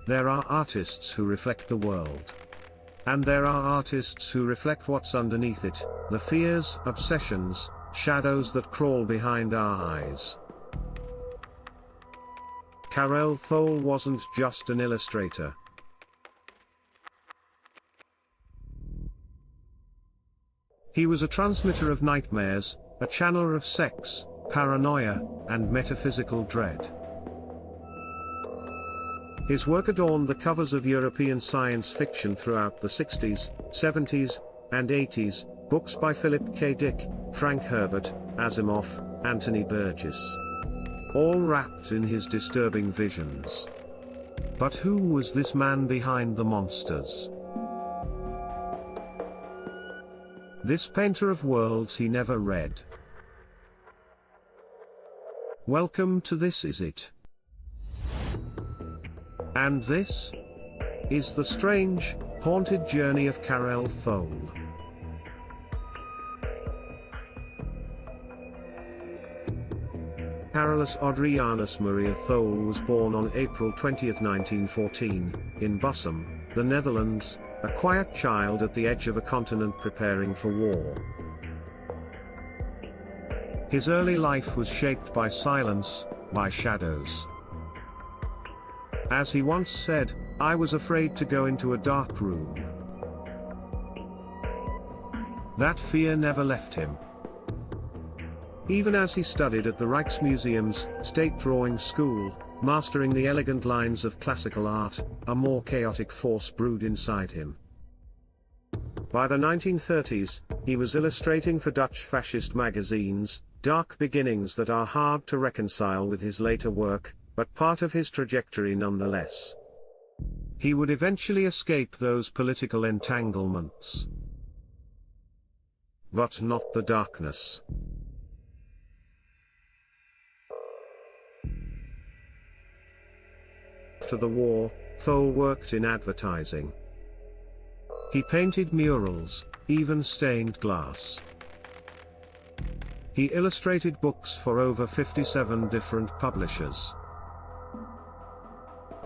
There are artists who reflect the world. And there are artists who reflect what's underneath it, the fears, obsessions, shadows that crawl behind our eyes. Karel Thole wasn't just an illustrator. He was a transmitter of nightmares, a channeler of sex, paranoia, and metaphysical dread. His work adorned the covers of European science fiction throughout the 60s, 70s, and 80s, books by Philip K. Dick, Frank Herbert, Asimov, Anthony Burgess. All wrapped in his disturbing visions. But who was this man behind the monsters? This painter of worlds he never read. Welcome to This Is It. And this is the strange, haunted journey of Karel Thole. Carolus Adrianus Maria Thole was born on April 20, 1914, in Bussum, the Netherlands, a quiet child at the edge of a continent preparing for war. His early life was shaped by silence, by shadows. As he once said, "I was afraid to go into a dark room." That fear never left him. Even as he studied at the Rijksmuseum's State Drawing School, mastering the elegant lines of classical art, a more chaotic force brewed inside him. By the 1930s, he was illustrating for Dutch fascist magazines, dark beginnings that are hard to reconcile with his later work, but part of his trajectory nonetheless. He would eventually escape those political entanglements. But not the darkness. After the war, Thole worked in advertising. He painted murals, even stained glass. He illustrated books for over 57 different publishers.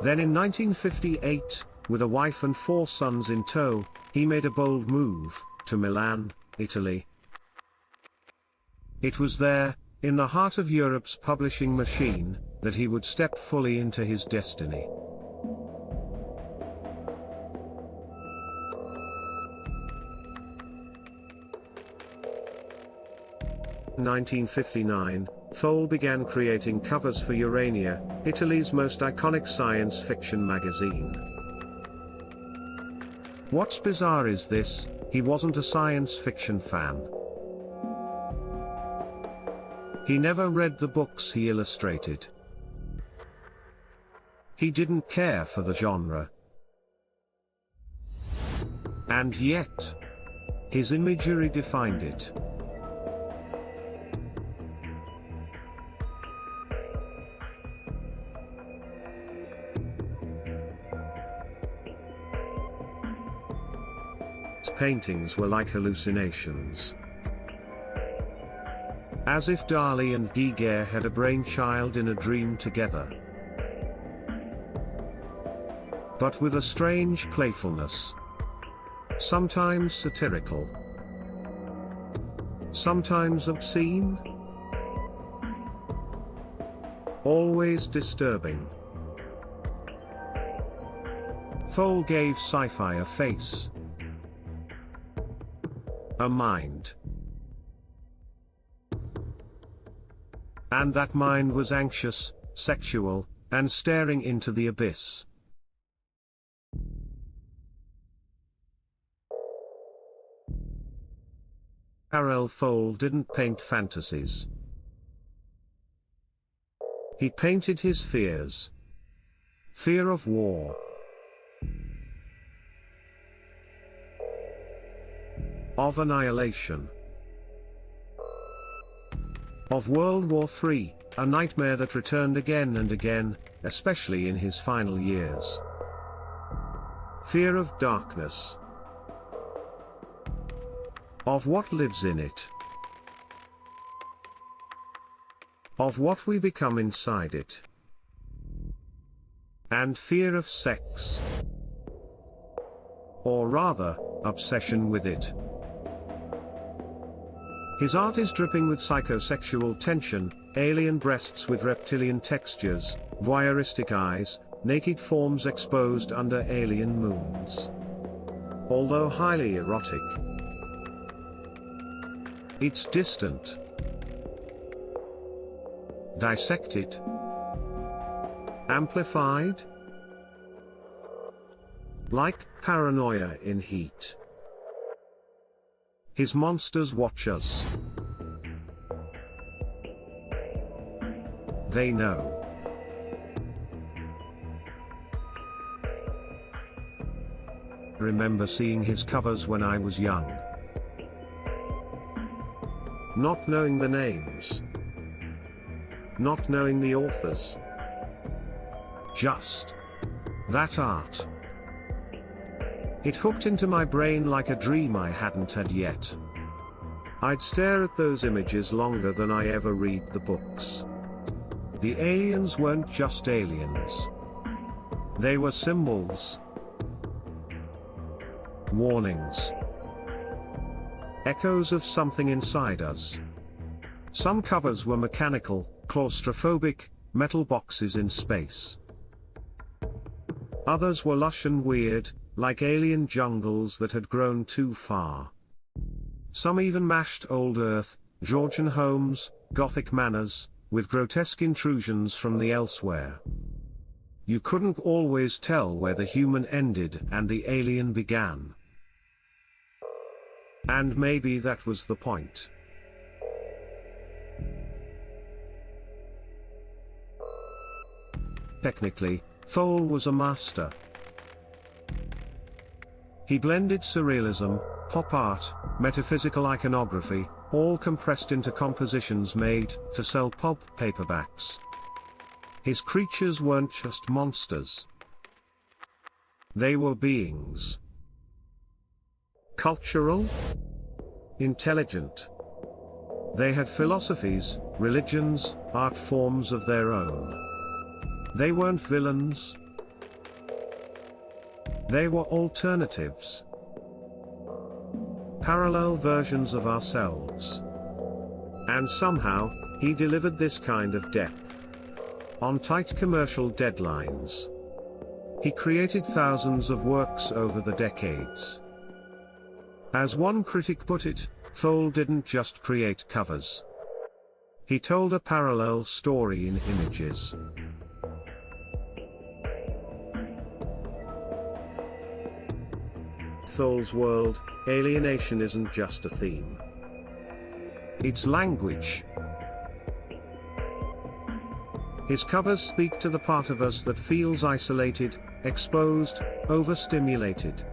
Then in 1958, with a wife and 4 sons in tow, he made a bold move to Milan, Italy. It was there, in the heart of Europe's publishing machine, that he would step fully into his destiny. In 1959, Thole began creating covers for Urania, Italy's most iconic science fiction magazine. What's bizarre is this: he wasn't a science fiction fan. He never read the books he illustrated. He didn't care for the genre. And yet, his imagery defined it. His paintings were like hallucinations. As if Dali and Giger had a brainchild in a dream together. But with a strange playfulness. Sometimes satirical. Sometimes obscene. Always disturbing. Thole gave sci-fi a face. A mind. And that mind was anxious, sexual, and staring into the abyss. Karel Thole didn't paint fantasies. He painted his fears. Fear of war. Of annihilation. Of World War III, a nightmare that returned again and again, especially in his final years. Fear of darkness. Of what lives in it. Of what we become inside it. and fear of sex. Or rather, obsession with it. His art is dripping with psychosexual tension, alien breasts with reptilian textures, voyeuristic eyes, naked forms exposed under alien moons. Although highly erotic, it's distant, dissected, amplified, like Paranoia in heat. His monsters watch us. They know. Remember seeing his covers when I was young. Not knowing the names. Not knowing the authors. Just that art. It hooked into my brain like a dream I hadn't had yet. I'd stare at those images longer than I ever read the books. The aliens weren't just aliens. They were symbols. Warnings. Echoes of something inside us. Some covers were mechanical, claustrophobic, metal boxes in space. Others were lush and weird, like alien jungles that had grown too far. Some even mashed old Earth, Georgian homes, Gothic manors, with grotesque intrusions from the elsewhere. You couldn't always tell where the human ended and the alien began. And maybe that was the point. Technically, Thole was a master. He blended surrealism, pop art, metaphysical iconography, all compressed into compositions made to sell pulp paperbacks. His creatures weren't just monsters. They were beings. Cultural? Intelligent. They had philosophies, religions, art forms of their own. They weren't villains. They were alternatives. Parallel versions of ourselves. And somehow, he delivered this kind of depth. On tight commercial deadlines. He created thousands of works over the decades. As one critic put it, Thole didn't just create covers. He told a parallel story in images. Thole's world, alienation isn't just a theme. It's language. His covers speak to the part of us that feels isolated, exposed, overstimulated.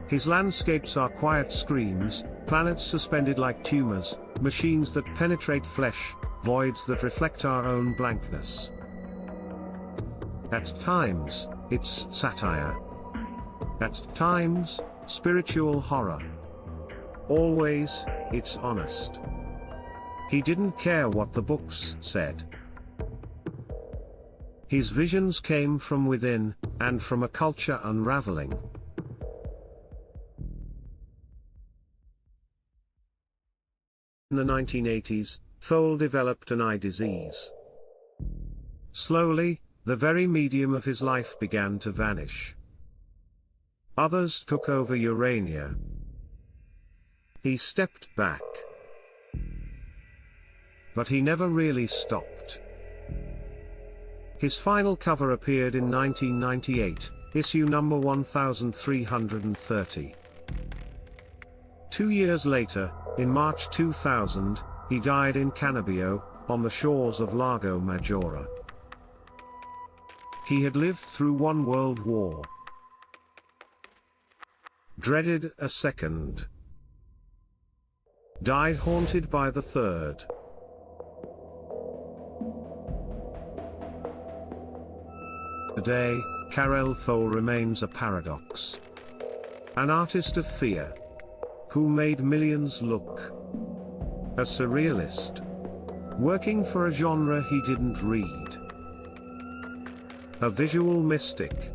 His landscapes are quiet screams, planets suspended like tumors, machines that penetrate flesh, voids that reflect our own blankness. At times, it's satire. At times, spiritual horror. Always, it's honest. He didn't care what the books said. His visions came from within, and from a culture unraveling. In the 1980s, Thole developed an eye disease. Slowly, the very medium of his life began to vanish. Others took over Urania. He stepped back. But he never really stopped. His final cover appeared in 1998, issue number 1330. 2 years later, in March 2000, he died in Cannabio, on the shores of Lago Maggiore. He had lived through one world war. Dreaded a second. Died haunted by the third. Today, Karel Thole remains a paradox. An artist of fear. Who made millions look. A surrealist. Working for a genre he didn't read. A visual mystic.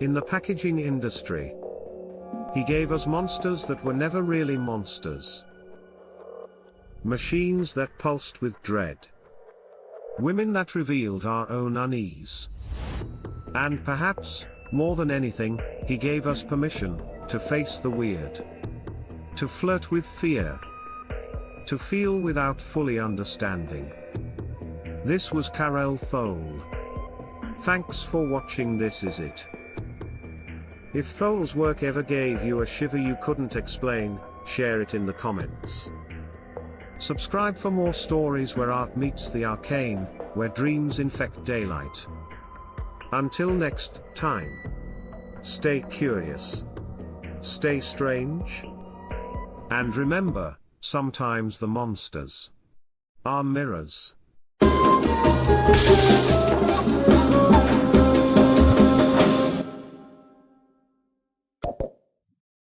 In the packaging industry, he gave us monsters that were never really monsters. Machines that pulsed with dread. Women that revealed our own unease. And perhaps, more than anything, he gave us permission to face the weird. To flirt with fear. To feel without fully understanding. This was Karel Thole. Thanks for watching. This is it. If Thole's work ever gave you a shiver you couldn't explain, share it in the comments. Subscribe for more stories where art meets the arcane, where dreams infect daylight. Until next time. Stay curious. Stay strange. And remember, sometimes the monsters are mirrors.